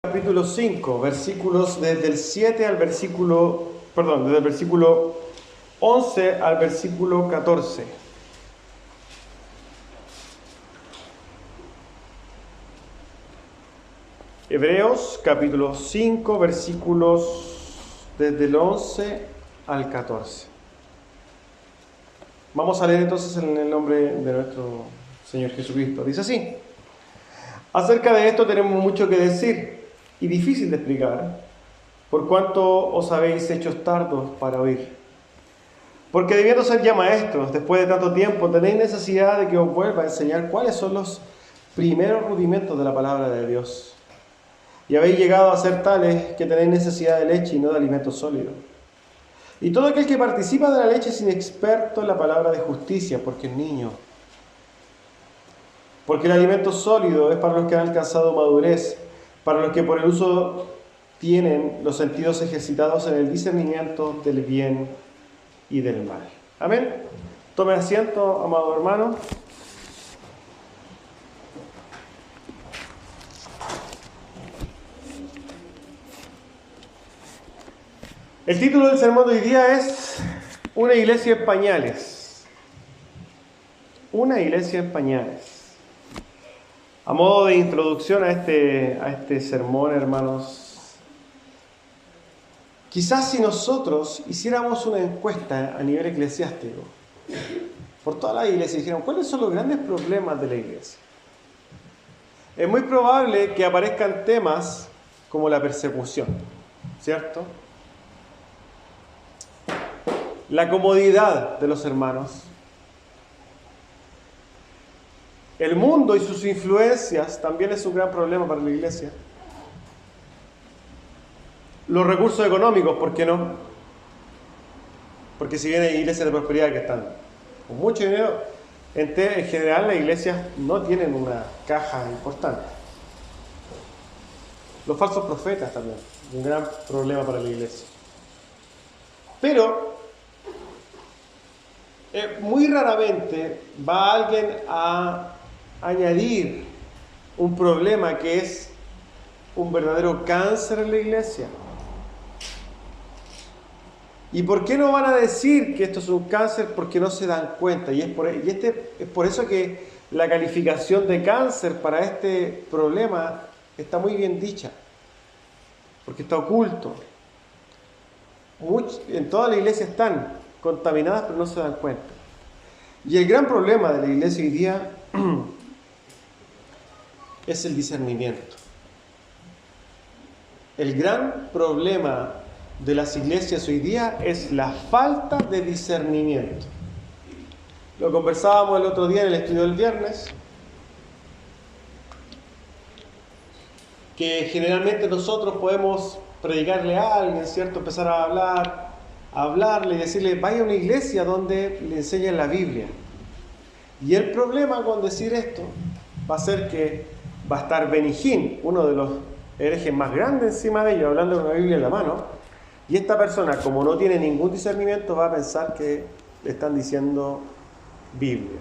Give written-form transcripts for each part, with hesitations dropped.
Capítulo 5, versículos desde el 7 al versículo, desde el versículo 11 al versículo 14. Hebreos capítulo 5, versículos desde el 11 al 14. Vamos a leer entonces en el nombre de nuestro Señor Jesucristo. Dice así: acerca de esto tenemos mucho que decir y difícil de explicar, por cuanto os habéis hecho tardos para oír. Porque debiendo ser ya maestros, después de tanto tiempo, tenéis necesidad de que os vuelva a enseñar cuáles son los primeros rudimentos de la palabra de Dios. Y habéis llegado a ser tales que tenéis necesidad de leche y no de alimento sólido. Y todo aquel que participa de la leche es inexperto en la palabra de justicia, porque es niño. Porque el alimento sólido es para los que han alcanzado madurez, para los que por el uso tienen los sentidos ejercitados en el discernimiento del bien y del mal. Amén. Tome asiento, amado hermano. El título del sermón de hoy día es Una iglesia en pañales. Una iglesia en pañales. A modo de introducción a este sermón, hermanos, quizás si nosotros hiciéramos una encuesta a nivel eclesiástico, por toda la iglesia, y dijéramos, ¿cuáles son los grandes problemas de la iglesia? Es muy probable que aparezcan temas como la persecución, ¿cierto? La comodidad de los hermanos, el mundo y sus influencias también es un gran problema para la iglesia. Los recursos económicos, ¿por qué no? Porque si bien hay iglesias de prosperidad que están con mucho dinero, en general las iglesias no tienen una caja importante. Los falsos profetas también, un gran problema para la iglesia. Pero muy raramente va alguien a añadir un problema que es un verdadero cáncer en la iglesia. ¿Y por qué no van a decir que esto es un cáncer? Porque no se dan cuenta. Es por eso que la calificación de cáncer para este problema está muy bien dicha. Porque está oculto. En toda la iglesia están contaminadas, pero no se dan cuenta. Y el gran problema de la iglesia hoy día es el discernimiento. El gran problema de las iglesias hoy día es la falta de discernimiento. Lo conversábamos el otro día en el estudio del viernes, que generalmente nosotros podemos predicarle a alguien, ¿cierto? Empezar a hablarle y decirle, vaya a una iglesia donde le enseñen la Biblia. Y el problema con decir esto va a ser que va a estar Benny Hinn, uno de los herejes más grandes encima de ellos, hablando con una Biblia en la mano. Y esta persona, como no tiene ningún discernimiento, va a pensar que le están diciendo Biblia,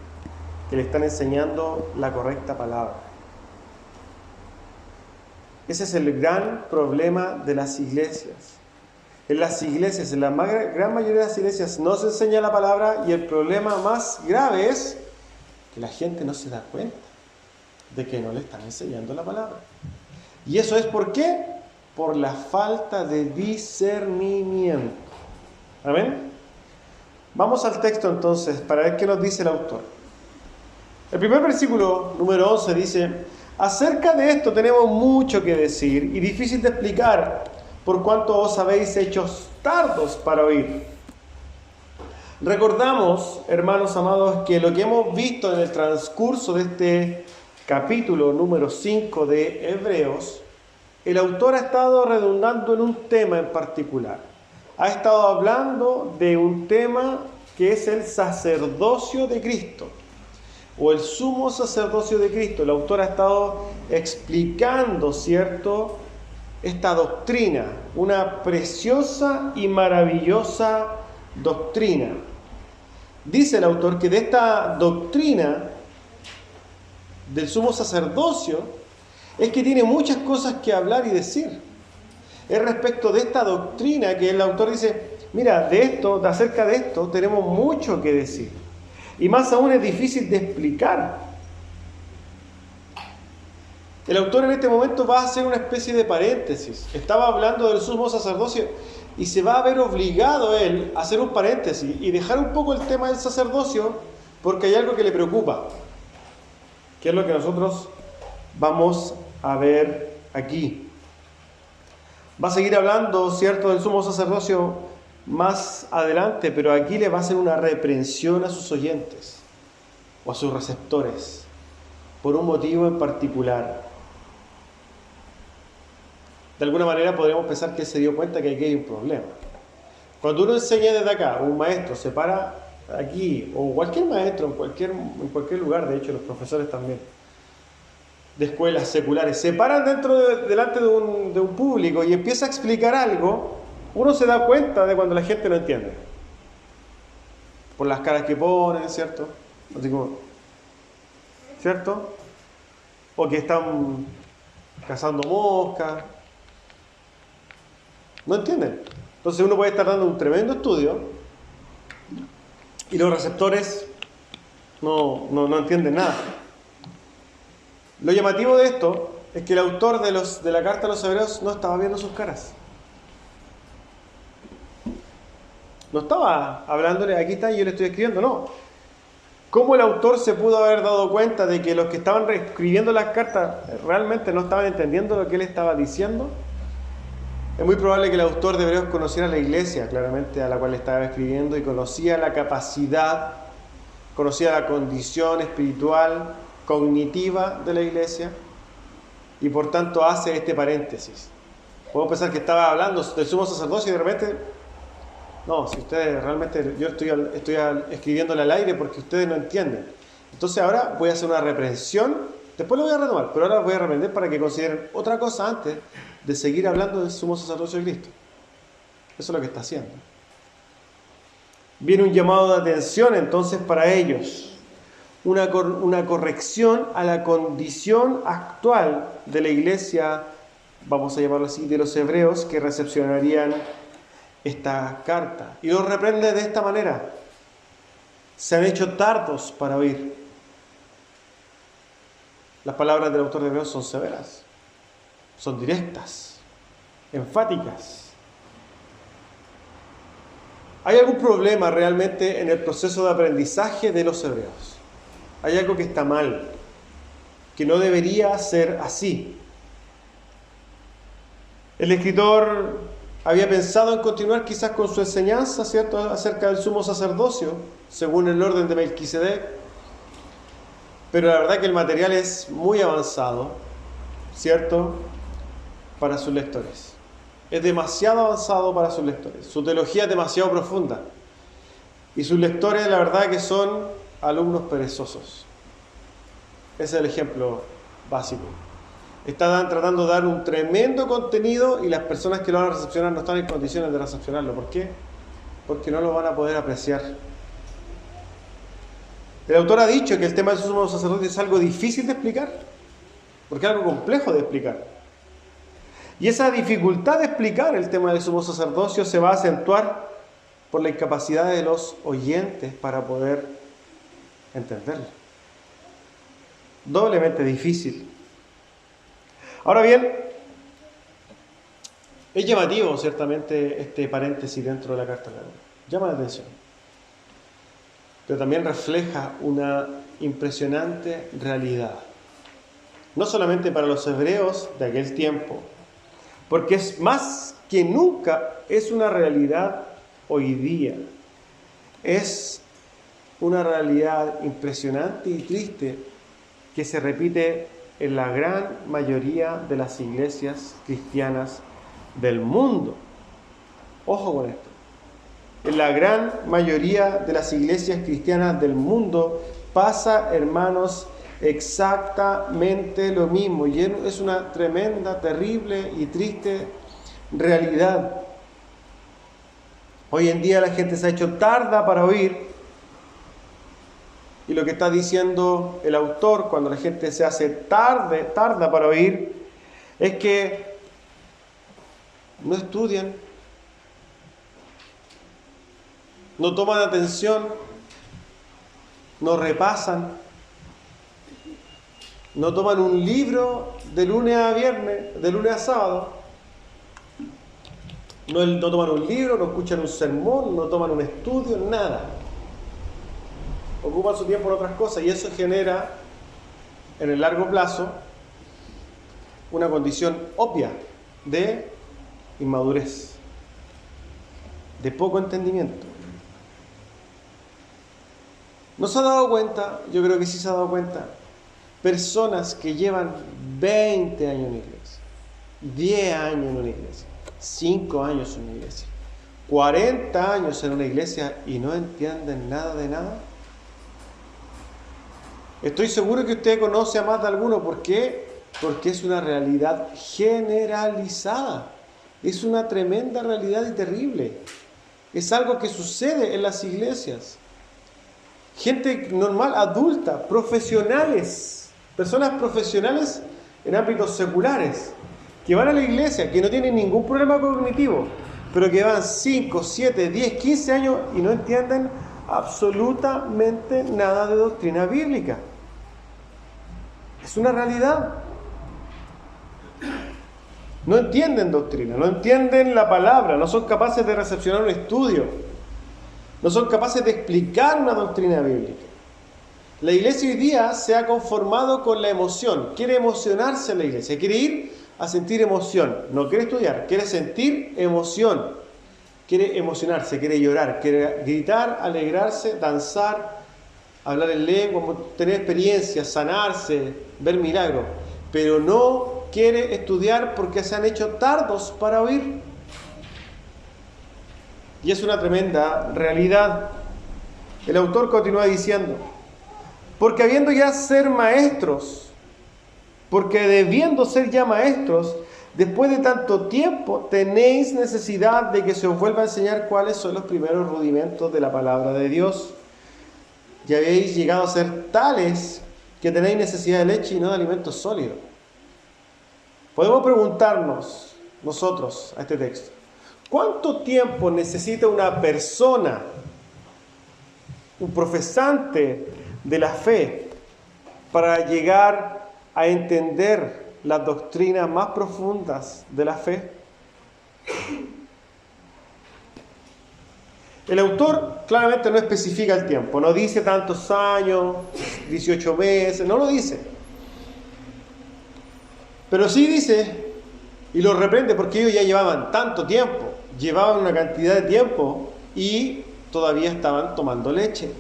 que le están enseñando la correcta palabra. Ese es el gran problema de las iglesias. En las iglesias, en la gran mayoría de las iglesias, no se enseña la palabra, y el problema más grave es que la gente no se da cuenta de que no le están enseñando la palabra. ¿Y eso es por qué? Por la falta de discernimiento. ¿Amén? Vamos al texto entonces para ver qué nos dice el autor. El primer versículo, número 11, dice: acerca de esto tenemos mucho que decir y difícil de explicar, por cuanto os habéis hecho tardos para oír. Recordamos, hermanos amados, que lo que hemos visto en el transcurso de este capítulo número 5 de Hebreos, el autor ha estado redundando en un tema en particular. Ha estado hablando de un tema que es el sacerdocio de Cristo, o el sumo sacerdocio de Cristo. El autor ha estado explicando, ¿cierto?, esta doctrina, una preciosa y maravillosa doctrina. Dice el autor que de esta doctrina del sumo sacerdocio es que tiene muchas cosas que hablar y decir. Es respecto de esta doctrina que el autor dice, mira, acerca de esto tenemos mucho que decir. Y más aún es difícil de explicar. El autor en este momento va a hacer una especie de paréntesis. Estaba hablando del sumo sacerdocio y se va a ver obligado él a hacer un paréntesis y dejar un poco el tema del sacerdocio porque hay algo que le preocupa, que es lo que nosotros vamos a ver aquí. Va a seguir hablando, ¿cierto?, del sumo sacerdocio más adelante, pero aquí le va a hacer una reprensión a sus oyentes o a sus receptores por un motivo en particular. De alguna manera podríamos pensar que él se dio cuenta que aquí hay un problema. Cuando uno enseña desde acá, un maestro se para aquí, o cualquier maestro en cualquier lugar, de hecho los profesores también, de escuelas seculares, se paran delante de un público y empieza a explicar algo, uno se da cuenta de cuando la gente no entiende. Por las caras que ponen, ¿cierto? Así como, ¿cierto? O que están cazando moscas. No entienden. Entonces uno puede estar dando un tremendo estudio y los receptores no entienden nada. Lo llamativo de esto es que el autor de la carta a los hebreos no estaba viendo sus caras. No estaba hablándole, aquí está y yo le estoy escribiendo, no. ¿Cómo el autor se pudo haber dado cuenta de que los que estaban escribiendo las cartas realmente no estaban entendiendo lo que él estaba diciendo? Es muy probable que el autor de Hebreos conociera la iglesia, claramente, a la cual estaba escribiendo, y conocía la capacidad, conocía la condición espiritual, cognitiva de la iglesia, y por tanto hace este paréntesis. Podemos pensar que estaba hablando del sumo sacerdocio y de repente, no, si ustedes realmente, yo estoy escribiéndole al aire porque ustedes no entienden. Entonces ahora voy a hacer una reprensión, después lo voy a retomar, pero ahora voy a reprender para que consideren otra cosa antes de seguir hablando del sumo sacerdocio de Cristo. Eso es lo que está haciendo. Viene un llamado de atención entonces para ellos. Una corrección a la condición actual de la iglesia, vamos a llamarlo así, de los hebreos que recepcionarían esta carta. Y los reprende de esta manera. Se han hecho tardos para oír. Las palabras del autor de Hebreos son severas, son directas, enfáticas. ¿Hay algún problema realmente en el proceso de aprendizaje de los hebreos? Hay algo que está mal, que no debería ser así. El escritor había pensado en continuar quizás con su enseñanza, ¿cierto?, acerca del sumo sacerdocio, según el orden de Melquisedec, pero la verdad que el material es muy avanzado, ¿cierto?, para sus lectores. Es demasiado avanzado para sus lectores. Su teología es demasiado profunda. Y sus lectores, la verdad que son alumnos perezosos. Ese es el ejemplo básico. Están tratando de dar un tremendo contenido y las personas que lo van a recepcionar no están en condiciones de recepcionarlo. ¿Por qué? Porque no lo van a poder apreciar. El autor ha dicho que el tema del sumo sacerdote es algo difícil de explicar, porque es algo complejo de explicar. Y esa dificultad de explicar el tema del sumo sacerdocio se va a acentuar por la incapacidad de los oyentes para poder entenderlo. Doblemente difícil. Ahora bien, es llamativo ciertamente este paréntesis dentro de la carta de la Hebreos. Llama la atención. Pero también refleja una impresionante realidad. No solamente para los hebreos de aquel tiempo, porque es más que nunca es una realidad hoy día. Es una realidad impresionante y triste que se repite en la gran mayoría de las iglesias cristianas del mundo. Ojo con esto. En la gran mayoría de las iglesias cristianas del mundo pasa, hermanos, exactamente lo mismo. Y es una tremenda, terrible y triste realidad. Hoy en día la gente se ha hecho tarda para oír Y lo que está diciendo el autor cuando la gente se hace tarda para oír, es que no estudian, no toman atención, no repasan, no toman un libro de lunes a viernes, de lunes a sábado, no toman un libro, no escuchan un sermón, no toman un estudio, nada. Ocupan su tiempo en otras cosas y eso genera, en el largo plazo, una condición obvia de inmadurez, de poco entendimiento. ¿No se ha dado cuenta? Yo creo que sí se ha dado cuenta. Personas que llevan 20 años en una iglesia, 10 años en una iglesia, 5 años en una iglesia, 40 años en una iglesia y no entienden nada de nada. Estoy seguro que usted conoce a más de alguno. ¿Por qué? Porque es una realidad generalizada. Es una tremenda realidad y terrible. Es algo que sucede en las iglesias. Gente normal, adulta, profesionales, personas profesionales en ámbitos seculares, que van a la iglesia, que no tienen ningún problema cognitivo, pero que van 5, 7, 10, 15 años y no entienden absolutamente nada de doctrina bíblica. Es una realidad. No entienden doctrina, no entienden la palabra, no son capaces de recepcionar un estudio, no son capaces de explicar una doctrina bíblica. La iglesia hoy día se ha conformado con la emoción, quiere emocionarse en la iglesia, quiere ir a sentir emoción, no quiere estudiar, quiere sentir emoción, quiere emocionarse, quiere llorar, quiere gritar, alegrarse, danzar, hablar en lengua, tener experiencias, sanarse, ver milagros, pero no quiere estudiar porque se han hecho tardos para oír. Y es una tremenda realidad. El autor continúa diciendo: porque habiendo ya ser maestros, porque debiendo ser ya maestros, después de tanto tiempo tenéis necesidad de que se os vuelva a enseñar cuáles son los primeros rudimentos de la palabra de Dios. Ya habéis llegado a ser tales que tenéis necesidad de leche y no de alimentos sólidos. Podemos preguntarnos nosotros a este texto: ¿cuánto tiempo necesita una persona, un profesante de la fe, para llegar a entender las doctrinas más profundas de la fe? El autor claramente no especifica el tiempo, no dice tantos años, 18 meses, no lo dice. Pero sí dice, y lo reprende porque ellos ya llevaban tanto tiempo, llevaban una cantidad de tiempo y todavía estaban tomando leche.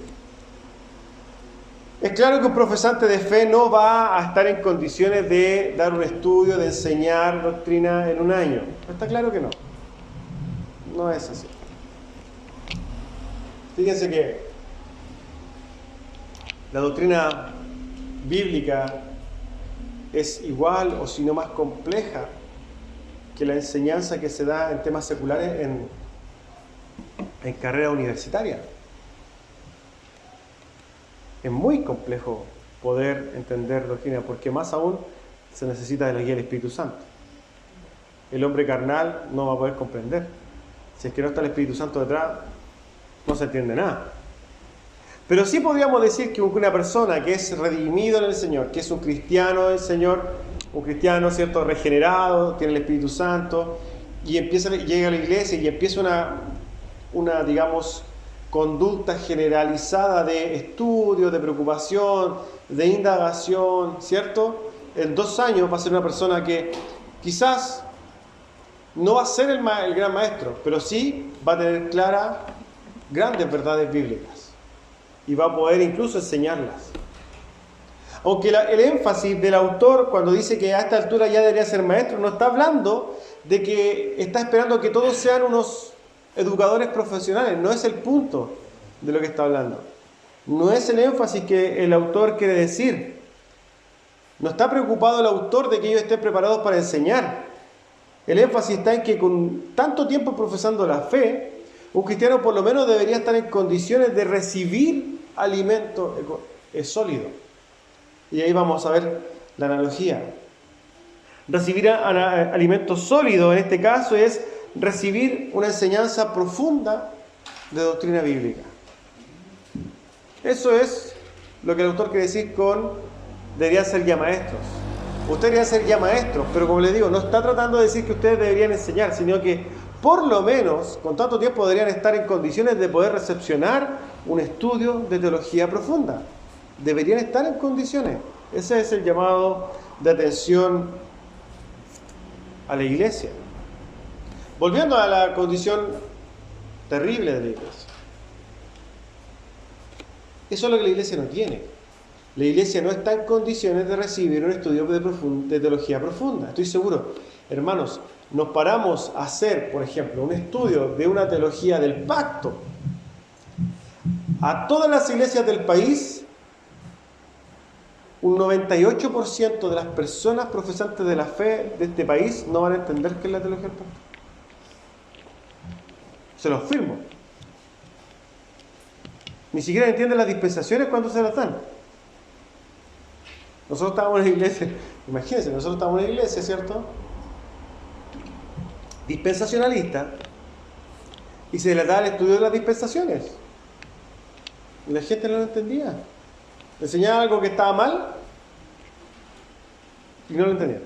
Es claro que un profesante de fe no va a estar en condiciones de dar un estudio, de enseñar doctrina en un año. Está claro que no. No es así. Fíjense que la doctrina bíblica es igual o si no más compleja que la enseñanza que se da en temas seculares en carrera universitaria. Es muy complejo poder entender doctrina, porque más aún se necesita de la guía del Espíritu Santo. El hombre carnal no va a poder comprender. Si es que no está el Espíritu Santo detrás, no se entiende nada. Pero sí podríamos decir que una persona que es redimido en el Señor, que es un cristiano del Señor, un cristiano, ¿cierto?, regenerado, tiene el Espíritu Santo, y llega a la iglesia y empieza una digamos, conducta generalizada de estudio, de preocupación, de indagación, ¿cierto? En 2 años va a ser una persona que quizás no va a ser el gran maestro, pero sí va a tener claras grandes verdades bíblicas y va a poder incluso enseñarlas. Aunque el énfasis del autor cuando dice que a esta altura ya debería ser maestro, no está hablando de que está esperando que todos sean unos educadores profesionales. No es el punto de lo que está hablando. No es el énfasis que el autor quiere decir. No está preocupado el autor de que ellos estén preparados para enseñar. El énfasis está en que con tanto tiempo profesando la fe, un cristiano por lo menos debería estar en condiciones de recibir alimento es sólido. Y ahí vamos a ver la analogía. Recibir alimento sólido en este caso es recibir una enseñanza profunda de doctrina bíblica. Eso es lo que el autor quiere decir con deberían ser ya maestros. Ustedes deberían ser ya maestros, pero como les digo, no está tratando de decir que ustedes deberían enseñar, sino que por lo menos con tanto tiempo deberían estar en condiciones de poder recepcionar un estudio de teología profunda. Deberían estar en condiciones. Ese es el llamado de atención a la iglesia. Volviendo a la condición terrible de la iglesia. Eso es lo que la iglesia no tiene. La iglesia no está en condiciones de recibir un estudio de teología profunda. Estoy seguro, hermanos, nos paramos a hacer, por ejemplo, un estudio de una teología del pacto a todas las iglesias del país, un 98% de las personas profesantes de la fe de este país no van a entender qué es la teología del pacto. Se los firmo. Ni siquiera entienden las dispensaciones cuando se las dan. Nosotros estábamos en una iglesia, imagínense, nosotros estábamos en una iglesia, ¿cierto? Dispensacionalista, y se les daba el estudio de las dispensaciones. Y la gente no lo entendía. Le enseñaba algo que estaba mal y no lo entendía.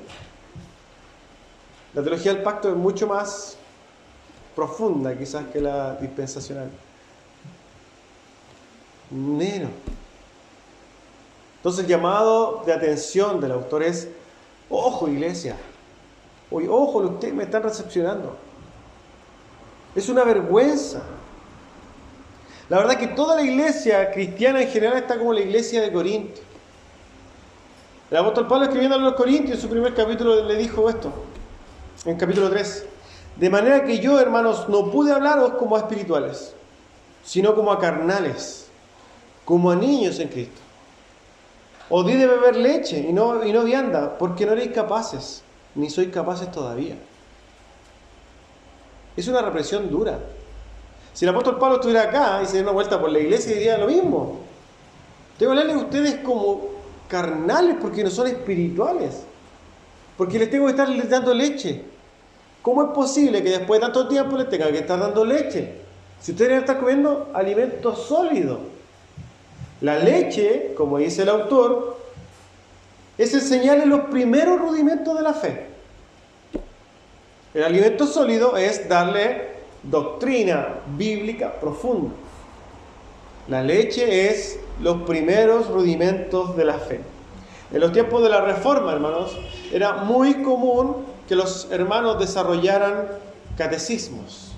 La teología del pacto es mucho más profunda quizás que la dispensacional. Menos. Entonces el llamado de atención del autor es: ojo, iglesia, ojo, ustedes me están recepcionando. Es una vergüenza. La verdad que toda la iglesia cristiana en general está como la iglesia de Corinto. El apóstol Pablo, escribiendo a los Corintios en su primer capítulo, le dijo esto, en capítulo 3: de manera que yo, hermanos, no pude hablaros como a espirituales, sino como a carnales, como a niños en Cristo. Os di de beber leche y no vianda, porque no eréis capaces, ni sois capaces todavía. Es una represión dura. Si el apóstol Pablo estuviera acá y se diera una vuelta por la iglesia, diría lo mismo. Tengo que hablarles a ustedes como carnales porque no son espirituales. Porque les tengo que estar dando leche. ¿Cómo es posible que después de tanto tiempo les tenga que estar dando leche? Si ustedes deberían estar comiendo alimento sólido. La leche, como dice el autor, es enseñarles los primeros rudimentos de la fe. El alimento sólido es darle doctrina bíblica profunda. La leche es los primeros rudimentos de la fe. En los tiempos de la Reforma, hermanos, era muy común que los hermanos desarrollaran catecismos.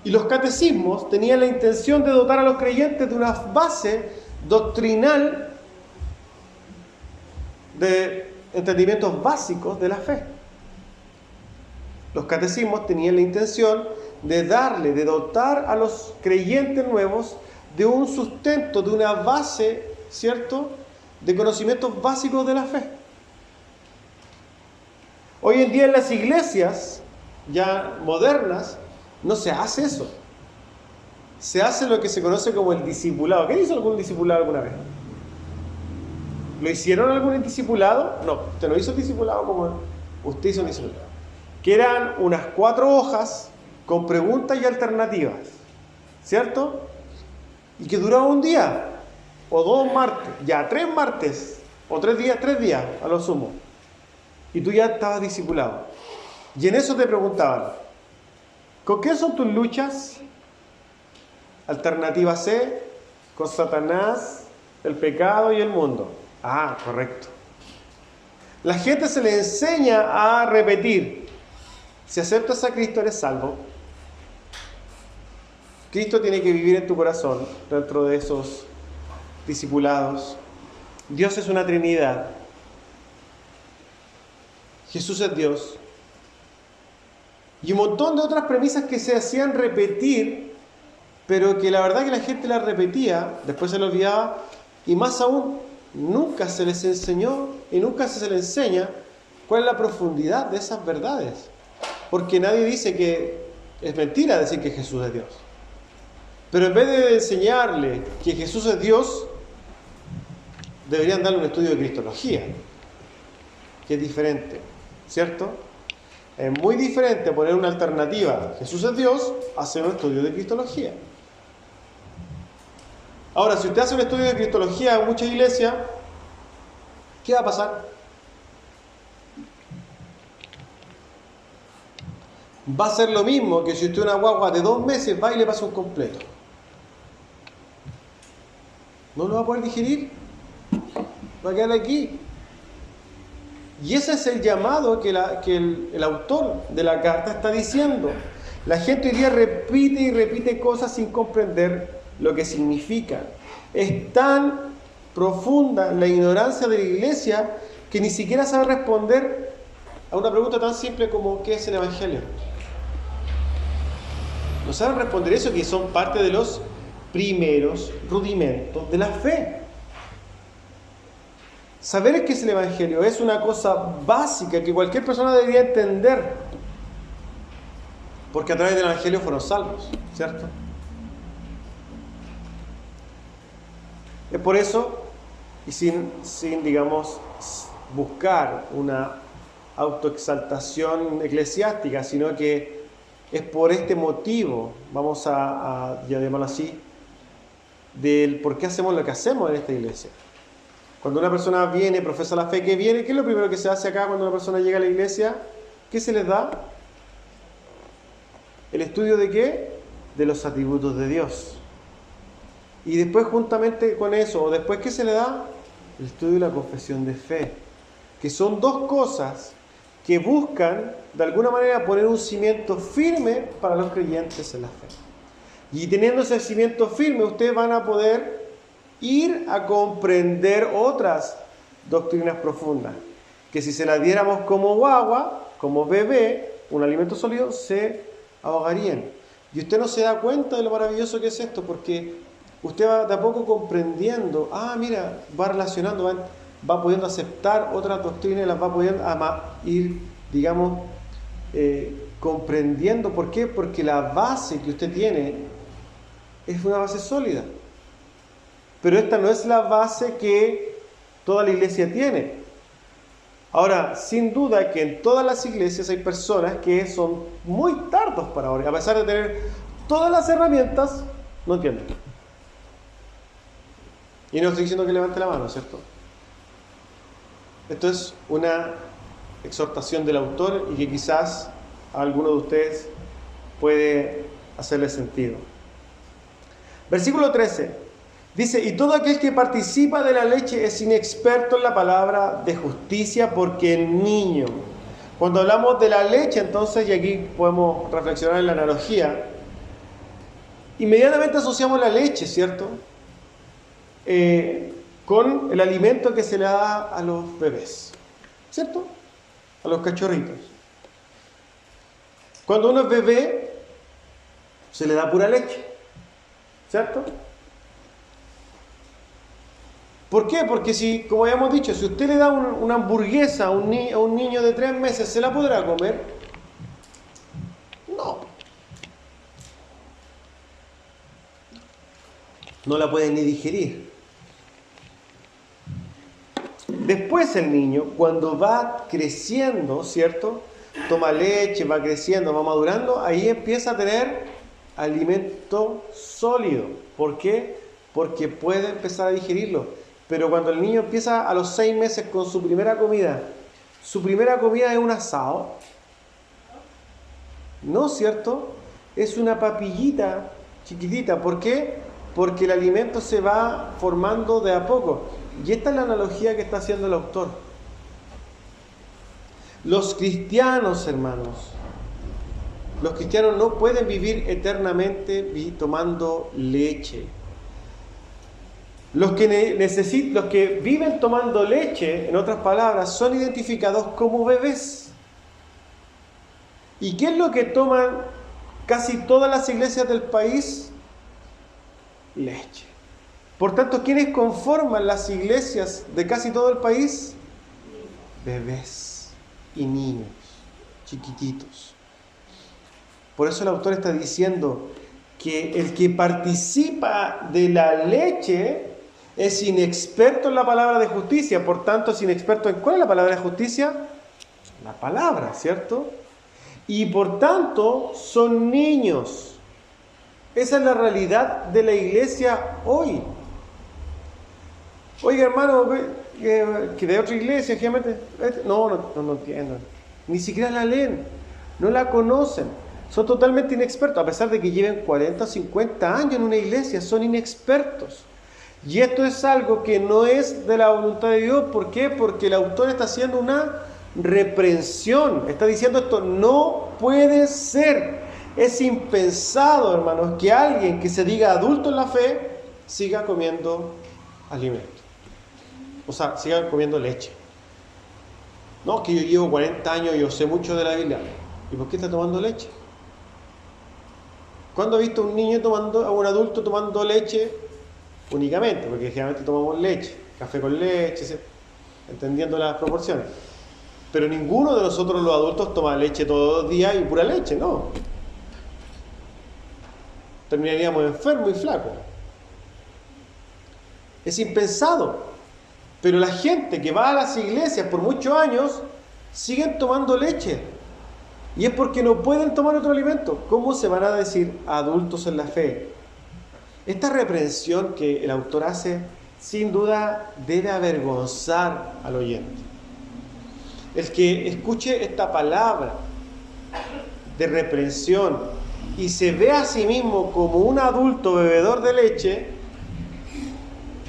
Y los catecismos tenían la intención de dotar a los creyentes de una base doctrinal de entendimientos básicos de la fe. Los catecismos tenían la intención de dotar a los creyentes nuevos de un sustento, de una base, ¿cierto?, de conocimientos básicos de la fe. Hoy en día en las iglesias ya modernas no se hace eso. Se hace lo que se conoce como el discipulado. ¿Qué hizo algún discipulado alguna vez? ¿Lo hicieron algún discipulado? No, usted no hizo el discipulado como usted hizo un discipulado. Que eran unas 4 hojas con preguntas y alternativas, ¿cierto? Y que duraba un día, o 2 martes, ya 3 martes, o 3 días a lo sumo. Y tú ya estabas discipulado. Y en eso te preguntaban: ¿con qué son tus luchas? Alternativa C: con Satanás, el pecado y el mundo. Ah, correcto. La gente se le enseña a repetir: si aceptas a Cristo eres salvo. Cristo tiene que vivir en tu corazón dentro de esos discipulados. Dios es una Trinidad. Jesús es Dios. Y un montón de otras premisas que se hacían repetir, pero que la verdad que la gente las repetía, después se lo olvidaba, y más aún, nunca se les enseñó y nunca se les enseña cuál es la profundidad de esas verdades. Porque nadie dice que es mentira decir que Jesús es Dios. Pero en vez de enseñarle que Jesús es Dios, deberían darle un estudio de cristología, que es diferente, ¿cierto? Es muy diferente poner una alternativa, Jesús es Dios, a hacer un estudio de cristología. Ahora, si usted hace un estudio de cristología en muchas iglesias, ¿qué va a pasar? Va a ser lo mismo que si usted una guagua de 2 meses va y le pasa un completo. No lo va a poder digerir. Va a quedar aquí. Y ese es el llamado que el autor de la carta está diciendo. La gente hoy día repite y repite cosas sin comprender lo que significan. Es tan profunda la ignorancia de la iglesia que ni siquiera sabe responder a una pregunta tan simple como ¿qué es el Evangelio? No saben responder eso, que son parte de los primeros rudimentos de la fe. Saber qué es el Evangelio es una cosa básica que cualquier persona debería entender. Porque a través del Evangelio fueron salvos, ¿cierto? Es por eso, y sin digamos, buscar una autoexaltación eclesiástica, sino que es por este motivo, vamos a llamarlo así, del por qué hacemos lo que hacemos en esta iglesia. Cuando una persona viene, profesa la fe que viene, ¿qué es lo primero que se hace acá cuando una persona llega a la iglesia? ¿Qué se les da? ¿El estudio de qué? De los atributos de Dios. Y después, juntamente con eso, o después, ¿qué se le da? El estudio de la confesión de fe. Que son dos cosas que buscan, de alguna manera, poner un cimiento firme para los creyentes en la fe. Y teniendo ese cimiento firme, ustedes van a poder ir a comprender otras doctrinas profundas, que si se las diéramos como guagua, como bebé, un alimento sólido, se ahogarían. Y usted no se da cuenta de lo maravilloso que es esto, porque usted va de a poco comprendiendo, mira, va relacionando, va pudiendo aceptar otras doctrinas y las va pudiendo ir, digamos, comprendiendo. ¿Por qué? Porque la base que usted tiene es una base sólida. Pero esta no es la base que toda la iglesia tiene. Ahora, sin duda que en todas las iglesias hay personas que son muy tardos para orar. A pesar de tener todas las herramientas, no entienden. Y no estoy diciendo que levante la mano, ¿cierto? Esto es una exhortación del autor y que quizás a alguno de ustedes puede hacerle sentido. Versículo 13. Dice, y todo aquel que participa de la leche es inexperto en la palabra de justicia porque es niño. Cuando hablamos de la leche, entonces, y aquí podemos reflexionar en la analogía, inmediatamente asociamos la leche, ¿cierto? Con el alimento que se le da a los bebés, ¿cierto? A los cachorritos. Cuando uno es bebé, se le da pura leche, ¿cierto? ¿Por qué? Porque si, como habíamos dicho, si usted le da una hamburguesa a un niño de 3 meses, ¿se la podrá comer? No. No la puede ni digerir. Después el niño, cuando va creciendo, ¿cierto? Toma leche, va creciendo, va madurando, ahí empieza a tener alimento sólido. ¿Por qué? Porque puede empezar a digerirlo. Pero cuando el niño empieza a los 6 meses con su primera comida es un asado. No, ¿cierto? Es una papillita chiquitita. ¿Por qué? Porque el alimento se va formando de a poco. Y esta es la analogía que está haciendo el autor. Los cristianos, hermanos, los cristianos no pueden vivir eternamente tomando leche. Los que viven tomando leche, en otras palabras, son identificados como bebés. ¿Y qué es lo que toman casi todas las iglesias del país? Leche. Por tanto, ¿quiénes conforman las iglesias de casi todo el país? Bebés y niños, chiquititos. Por eso el autor está diciendo que el que participa de la leche es inexperto en la palabra de justicia, por tanto es inexperto en ¿cuál es la palabra de justicia? La palabra, ¿cierto? Y por tanto son niños. Esa es la realidad de la iglesia hoy. Oiga, hermano, que de otra iglesia, no entienden. Ni siquiera la leen, no la conocen. Son totalmente inexpertos, a pesar de que lleven 40 o 50 años en una iglesia, son inexpertos. Y esto es algo que no es de la voluntad de Dios. ¿Por qué? Porque el autor está haciendo una reprensión. Está diciendo esto no puede ser. Es impensado, hermanos, que alguien que se diga adulto en la fe siga comiendo alimento. O sea, siga comiendo leche. No, que yo llevo 40 años y yo sé mucho de la Biblia. ¿Y por qué está tomando leche? ¿Cuándo ha visto un niño a un adulto tomando leche únicamente? Porque generalmente tomamos leche, café con leche, entendiendo las proporciones. Pero ninguno de nosotros los adultos toma leche todos los días y pura leche, no. Terminaríamos enfermos y flacos. Es impensado. Pero la gente que va a las iglesias por muchos años siguen tomando leche. Y es porque no pueden tomar otro alimento. ¿Cómo se van a decir adultos en la fe? Esta reprensión que el autor hace, sin duda, debe avergonzar al oyente. El que escuche esta palabra de reprensión y se ve a sí mismo como un adulto bebedor de leche,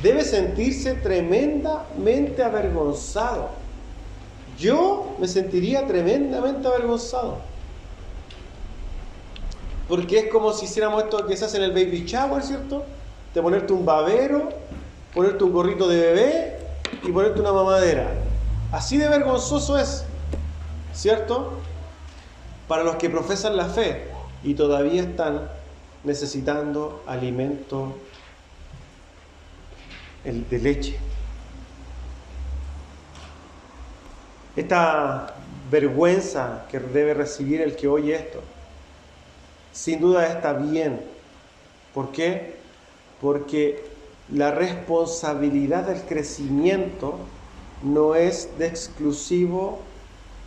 debe sentirse tremendamente avergonzado. Yo me sentiría tremendamente avergonzado. Porque es como si hiciéramos esto que se hace en el baby shower, ¿cierto? De ponerte un babero, ponerte un gorrito de bebé y ponerte una mamadera. Así de vergonzoso es, ¿cierto? Para los que profesan la fe y todavía están necesitando alimento de leche. Esta vergüenza que debe recibir el que oye esto, sin duda está bien. ¿Por qué? Porque la responsabilidad del crecimiento no es de exclusivo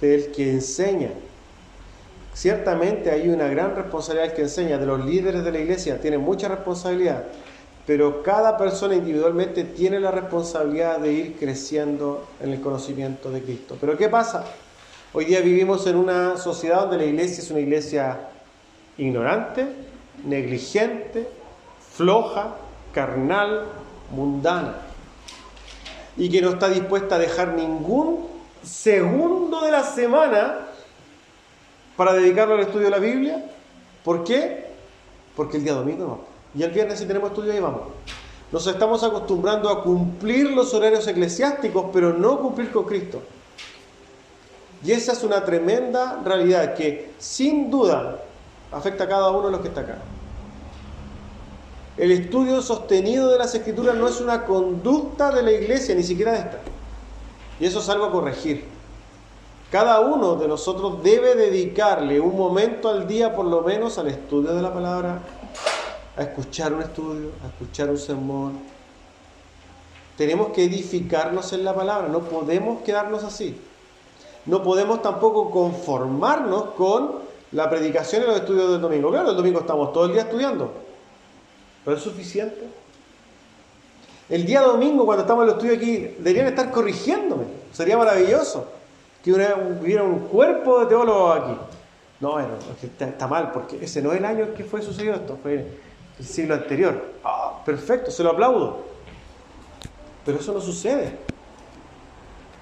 del que enseña. Ciertamente hay una gran responsabilidad del que enseña, de los líderes de la iglesia, tienen mucha responsabilidad, pero cada persona individualmente tiene la responsabilidad de ir creciendo en el conocimiento de Cristo. Pero ¿qué pasa? Hoy día vivimos en una sociedad donde la iglesia es una iglesia ignorante, negligente, floja, carnal, mundana, y que no está dispuesta a dejar ningún segundo de la semana para dedicarlo al estudio de la Biblia. ¿Por qué? Porque el día domingo no. Y el viernes si tenemos estudio ahí vamos. Nos estamos acostumbrando a cumplir los horarios eclesiásticos, pero no cumplir con Cristo. Y esa es una tremenda realidad que sin duda afecta a cada uno de los que está acá. El estudio sostenido de las Escrituras no es una conducta de la iglesia, ni siquiera de esta. Y eso es algo a corregir. Cada uno de nosotros debe dedicarle un momento al día por lo menos al estudio de la palabra, a escuchar un estudio, a escuchar un sermón. Tenemos que edificarnos en la palabra, no podemos quedarnos así. No podemos tampoco conformarnos con la predicación y los estudios del domingo. Claro, el domingo estamos todo el día estudiando, pero ¿es suficiente? El día domingo, cuando estamos en el estudio aquí, deberían estar corrigiéndome. Sería maravilloso que hubiera un cuerpo de teólogos aquí. No, bueno, está mal, porque ese no es el año en que fue sucedido esto, fue el siglo anterior. Perfecto, se lo aplaudo. Pero eso no sucede.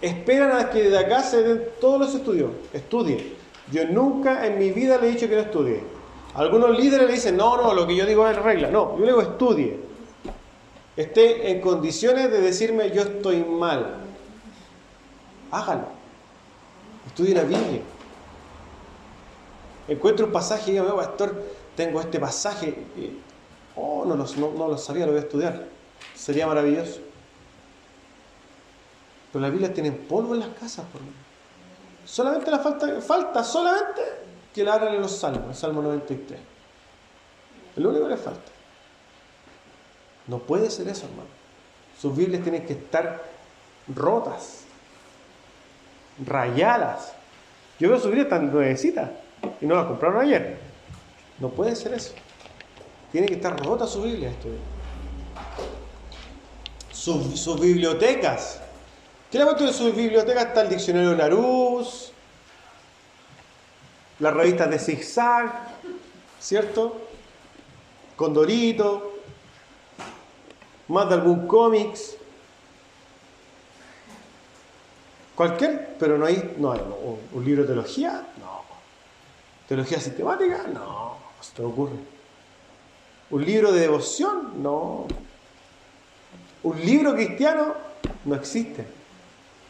Esperan a que de acá se den todos los estudios. Estudie. Yo nunca en mi vida le he dicho que no estudie. Algunos líderes le dicen, no, lo que yo digo es regla. No, yo le digo estudie. Esté en condiciones de decirme yo estoy mal. Hágalo. Estudie la Biblia. Encuentre un pasaje y diga, pastor, tengo este pasaje. No lo sabía, lo voy a estudiar. Sería maravilloso. Pero las Biblias tienen polvo en las casas, por lo menos. Solamente falta solamente que le abran los salmos, el Salmo 93. Es lo único que le falta. No puede ser eso, hermano. Sus Biblias tienen que estar rotas, rayadas. Yo veo sus Biblias tan nuevecitas y no las compraron ayer. No puede ser eso. Tiene que estar rota su Biblia. Sus bibliotecas. ¿Qué le cuento de sus bibliotecas? Está el diccionario Larousse, las revistas de Zigzag, ¿cierto? Condorito, más de algún cómics. Cualquier, pero no hay un libro de teología, no. ¿Teología sistemática? No, se te ocurre. ¿Un libro de devoción? No. ¿Un libro cristiano? No existe.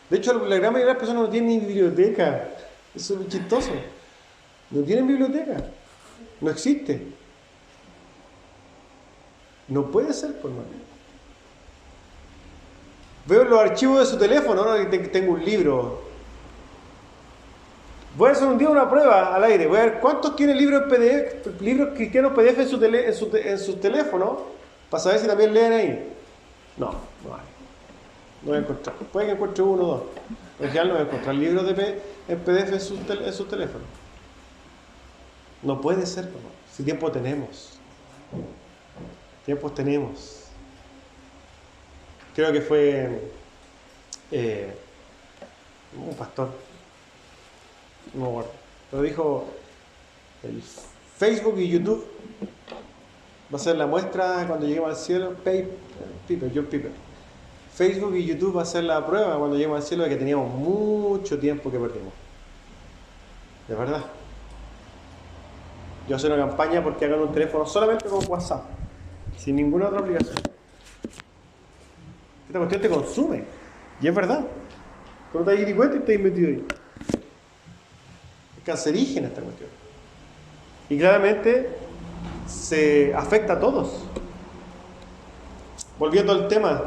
De hecho, la gran mayoría de las personas no tienen ni biblioteca. Eso es muy chistoso. No tienen biblioteca. No existe. No puede ser, por mano. Veo los archivos de su teléfono, ahora que tengo un libro. Voy a hacer un día una prueba al aire. Voy a ver cuántos tienen libros PDF, libros cristianos PDF en su teléfono, para saber si también leen ahí. No hay. No voy a encontrar. Puede que encuentre uno o dos. En general no voy a encontrar libros en PDF en su teléfono. No puede ser, ¿no? Si tiempo tenemos. Tiempos tenemos. Creo que fue un pastor. No me acuerdo. Pero dijo, el Facebook y YouTube va a ser la muestra cuando lleguemos al cielo. John Piper. Facebook y YouTube va a ser la prueba cuando lleguemos al cielo de que teníamos mucho tiempo que perdimos. De verdad. Yo voy a hacer una campaña porque hagan un teléfono solamente con WhatsApp, sin ninguna otra aplicación. Esta cuestión te consume. Y es verdad. Cuando te das cuenta y estás metido ahí. Es cancerígena esta cuestión. Y claramente se afecta a todos. Volviendo al tema.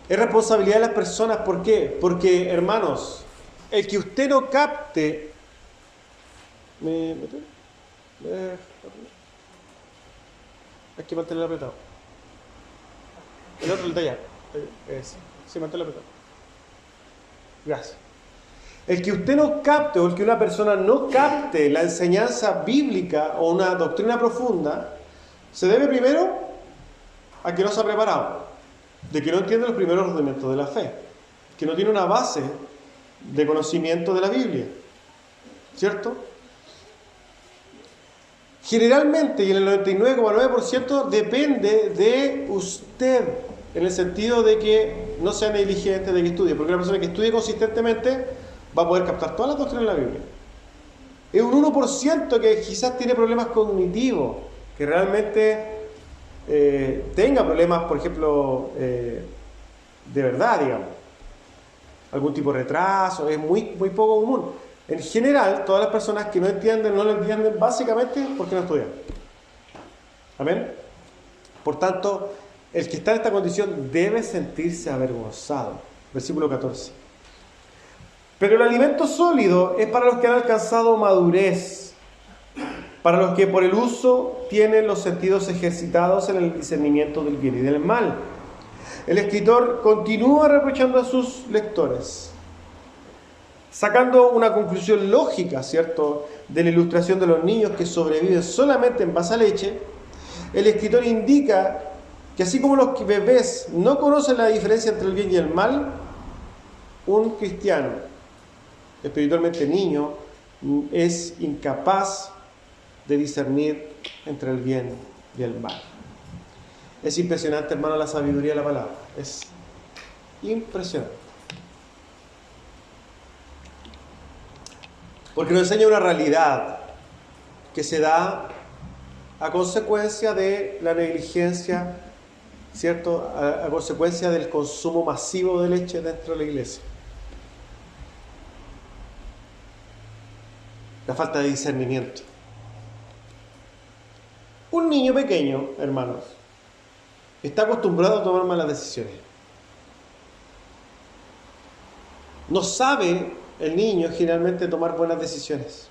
Es responsabilidad de las personas. ¿Por qué? Porque, hermanos, el que usted no capte... Hay que mantenerlo apretado. El otro, el de allá. Sí, manténlo apretado. Gracias. El que usted no capte o el que una persona no capte la enseñanza bíblica o una doctrina profunda, se debe primero a que no se ha preparado, de que no entiende los primeros rudimentos de la fe, que no tiene una base de conocimiento de la Biblia. ¿Cierto? Generalmente, y en el 99,9% depende de usted, en el sentido de que no sea negligente, de que estudie, porque una persona que estudie consistentemente va a poder captar todas las doctrinas de la Biblia. Es un 1% que quizás tiene problemas cognitivos, que realmente tenga problemas, por ejemplo, de verdad, digamos. Algún tipo de retraso, es muy poco común. En general, todas las personas que no lo entienden básicamente porque no estudian. ¿Amén? Por tanto, el que está en esta condición debe sentirse avergonzado. Versículo 14. Pero el alimento sólido es para los que han alcanzado madurez, para los que por el uso tienen los sentidos ejercitados en el discernimiento del bien y del mal. El escritor continúa reprochando a sus lectores, sacando una conclusión lógica, ¿cierto?, de la ilustración de los niños que sobreviven solamente en base a leche. El escritor indica que así como los bebés no conocen la diferencia entre el bien y el mal, un cristiano, espiritualmente niño, es incapaz de discernir entre el bien y el mal. Es impresionante, hermano, la sabiduría de la palabra. Es impresionante. Porque nos enseña una realidad que se da a consecuencia de la negligencia, ¿cierto? A consecuencia del consumo masivo de leche dentro de la iglesia. La falta de discernimiento. Un niño pequeño, hermanos, está acostumbrado a tomar malas decisiones. No sabe el niño generalmente tomar buenas decisiones.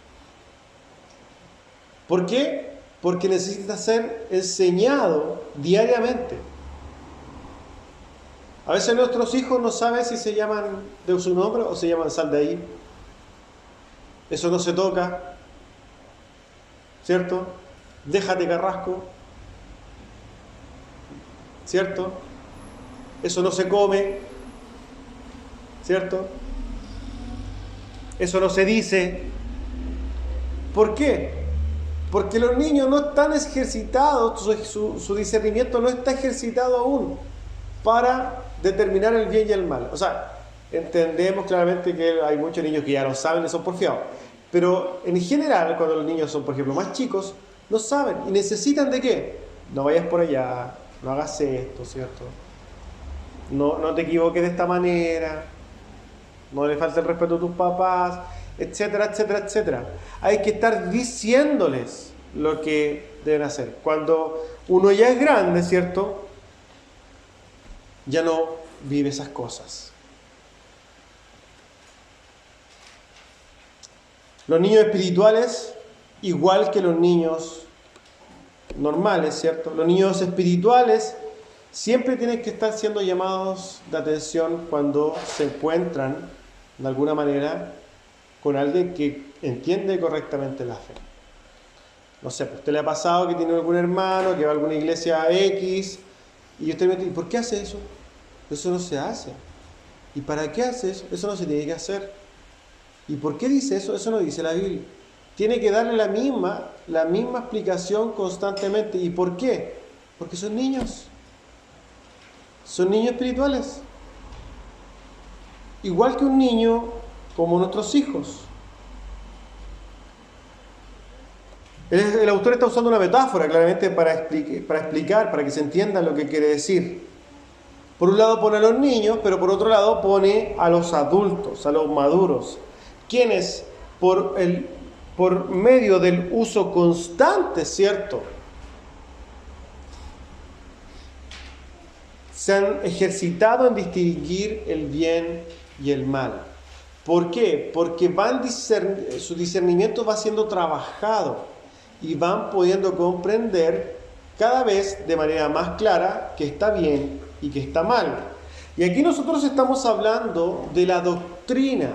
¿Por qué? Porque necesita ser enseñado diariamente. A veces nuestros hijos no saben si se llaman de su nombre o se llaman sal de ahí. Eso no se toca, ¿cierto? Déjate carrasco, ¿cierto? Eso no se come, ¿cierto? Eso no se dice. ¿Por qué? Porque los niños no están ejercitados, su discernimiento no está ejercitado aún para determinar el bien y el mal. O sea, entendemos claramente que hay muchos niños que ya lo saben y son porfiados. Pero en general, cuando los niños son, por ejemplo, más chicos, no saben y necesitan de qué. No vayas por allá, no hagas esto, ¿cierto? No te equivoques de esta manera, no le falte el respeto a tus papás, etcétera, etcétera, etcétera. Hay que estar diciéndoles lo que deben hacer. Cuando uno ya es grande, ¿cierto? Ya no vive esas cosas. Los niños espirituales, igual que los niños normales, ¿cierto? Los niños espirituales siempre tienen que estar siendo llamados de atención cuando se encuentran, de alguna manera, con alguien que entiende correctamente la fe. No sé, ¿a usted le ha pasado que tiene algún hermano que va a alguna iglesia X y usted me dice, ¿por qué hace eso? Eso no se hace. ¿Y para qué hace eso? Eso no se tiene que hacer. ¿Y por qué dice eso? Eso no dice la Biblia. Tiene que darle la misma explicación constantemente. ¿Y por qué? Porque son niños. Son niños espirituales. Igual que un niño como nuestros hijos. El autor está usando una metáfora claramente para explicar, para que se entienda lo que quiere decir. Por un lado pone a los niños, pero por otro lado pone a los adultos, a los maduros, quienes por medio del uso constante, ¿cierto?, se han ejercitado en distinguir el bien y el mal. ¿Por qué? Porque su discernimiento va siendo trabajado y van pudiendo comprender cada vez de manera más clara que está bien y que está mal. Y aquí nosotros estamos hablando de la doctrina.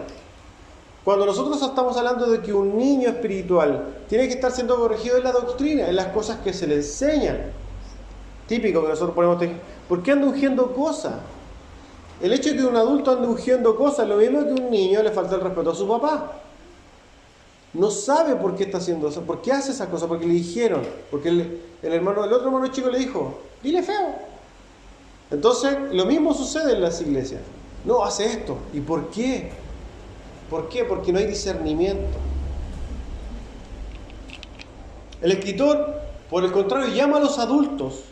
Cuando nosotros estamos hablando de que un niño espiritual tiene que estar siendo corregido en la doctrina, en las cosas que se le enseñan. Típico que nosotros ponemos, ¿por qué anda ungiendo cosas? El hecho de que un adulto ande ungiendo cosas es lo mismo que un niño le falta el respeto a su papá. No sabe por qué está haciendo eso, por qué hace esas cosas, porque le dijeron, porque el otro hermano chico le dijo, dile feo. Entonces, lo mismo sucede en las iglesias. No, hace esto. ¿Y por qué? ¿Por qué? Porque no hay discernimiento. El escritor, por el contrario, llama a los adultos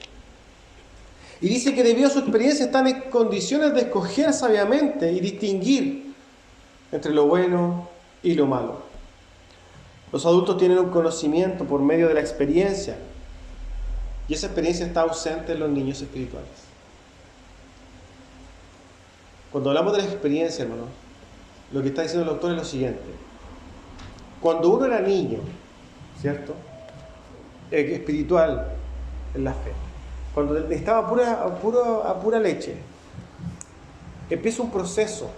y dice que debido a su experiencia están en condiciones de escoger sabiamente y distinguir entre lo bueno y lo malo. Los adultos tienen un conocimiento por medio de la experiencia y esa experiencia está ausente en los niños espirituales. Cuando hablamos de la experiencia, hermanos, lo que está diciendo el autor es lo siguiente. Cuando uno era niño, ¿cierto?, espiritual en la fe, cuando estaba a pura leche, empieza un proceso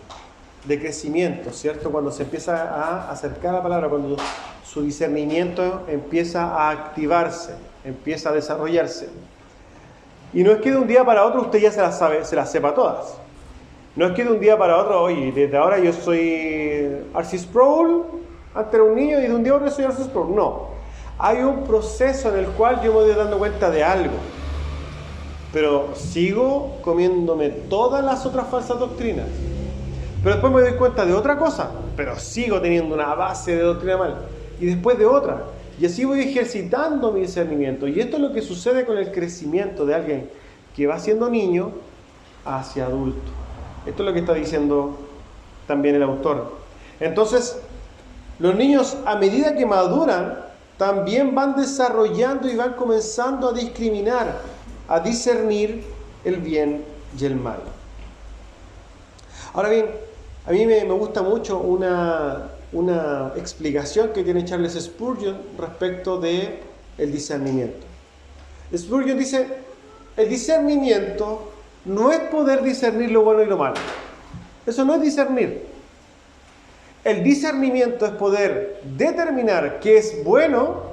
de crecimiento, ¿cierto? Cuando se empieza a acercar a la palabra, cuando su discernimiento empieza a activarse, empieza a desarrollarse. Y no es que de un día para otro usted ya se las sepa todas. No es que de un día para otro, oye, desde ahora yo soy R.C. Sproul, antes era un niño y de un día a otro soy R.C. Sproul. No. Hay un proceso en el cual yo me voy dando cuenta de algo. Pero sigo comiéndome todas las otras falsas doctrinas. Pero después me doy cuenta de otra cosa. Pero sigo teniendo una base de doctrina mal. Y después de otra. Y así voy ejercitando mi discernimiento. Y esto es lo que sucede con el crecimiento de alguien que va siendo niño hacia adulto. Esto es lo que está diciendo también el autor. Entonces, los niños a medida que maduran, también van desarrollando y van comenzando a discriminar, a discernir el bien y el mal. Ahora bien, a mí me gusta mucho una explicación que tiene Charles Spurgeon respecto del discernimiento. Spurgeon dice, el discernimiento no es poder discernir lo bueno y lo malo. Eso no es discernir. El discernimiento es poder determinar qué es bueno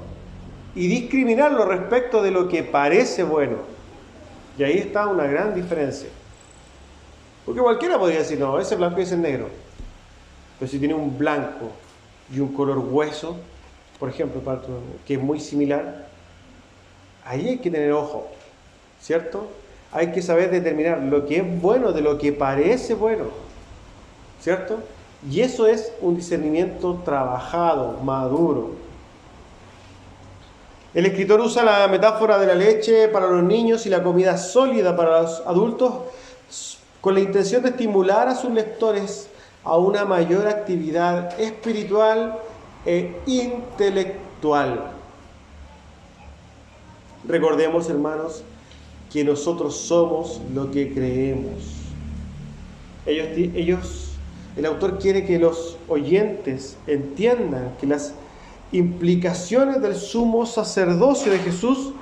y discriminarlo respecto de lo que parece bueno. Y ahí está una gran diferencia. Porque cualquiera podría decir, no, ese blanco y ese negro. Pero si tiene un blanco y un color hueso, por ejemplo, que es muy similar, ahí hay que tener ojo, ¿cierto? Hay que saber determinar lo que es bueno de lo que parece bueno, ¿cierto? Y eso es un discernimiento trabajado, maduro. El escritor usa la metáfora de la leche para los niños y la comida sólida para los adultos con la intención de estimular a sus lectores a una mayor actividad espiritual e intelectual. Recordemos, hermanos, que nosotros somos lo que creemos. El autor quiere que los oyentes entiendan que las implicaciones del sumo sacerdocio de Jesús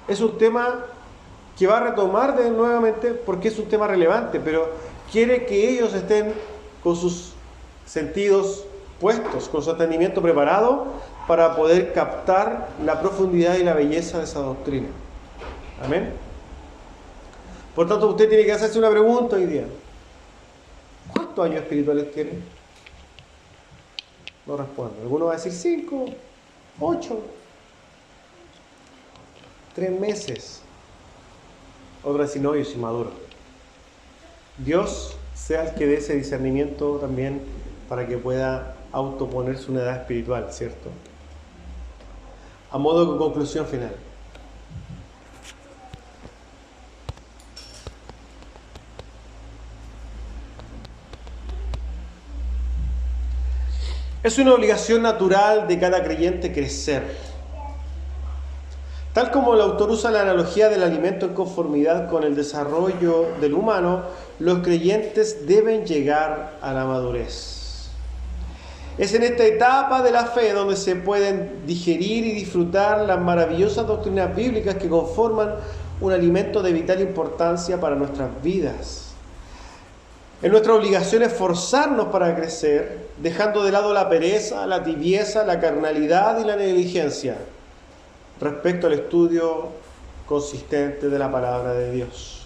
es un tema que va a retomar nuevamente porque es un tema relevante, pero quiere que ellos estén con sus sentidos puestos, con su entendimiento preparado para poder captar la profundidad y la belleza de esa doctrina. Amén. Por tanto, usted tiene que hacerse una pregunta hoy día. ¿Cuántos años espirituales tiene? No respondo. Alguno va a decir 5, 8, 3 meses. Otro va a decir, no, yo soy maduro. Dios sea el que dé ese discernimiento también para que pueda autoponerse una edad espiritual, ¿cierto? A modo de conclusión final. Es una obligación natural de cada creyente crecer. Tal como el autor usa la analogía del alimento en conformidad con el desarrollo del humano, los creyentes deben llegar a la madurez. Es en esta etapa de la fe donde se pueden digerir y disfrutar las maravillosas doctrinas bíblicas que conforman un alimento de vital importancia para nuestras vidas. Es nuestra obligación esforzarnos para crecer, dejando de lado la pereza, la tibieza, la carnalidad y la negligencia respecto al estudio consistente de la palabra de Dios.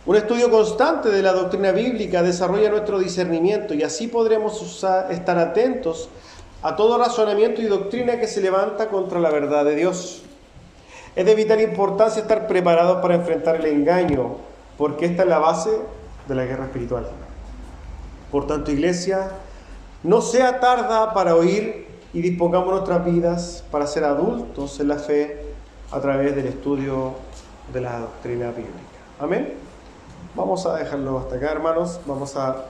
Un estudio constante de la doctrina bíblica desarrolla nuestro discernimiento y así podremos estar atentos a todo razonamiento y doctrina que se levanta contra la verdad de Dios. Es de vital importancia estar preparados para enfrentar el engaño, porque esta es la base de la guerra espiritual. Por tanto, iglesia, no sea tarda para oír y dispongamos nuestras vidas para ser adultos en la fe a través del estudio de la doctrina bíblica. Amén. Vamos a dejarlo hasta acá, hermanos. Vamos a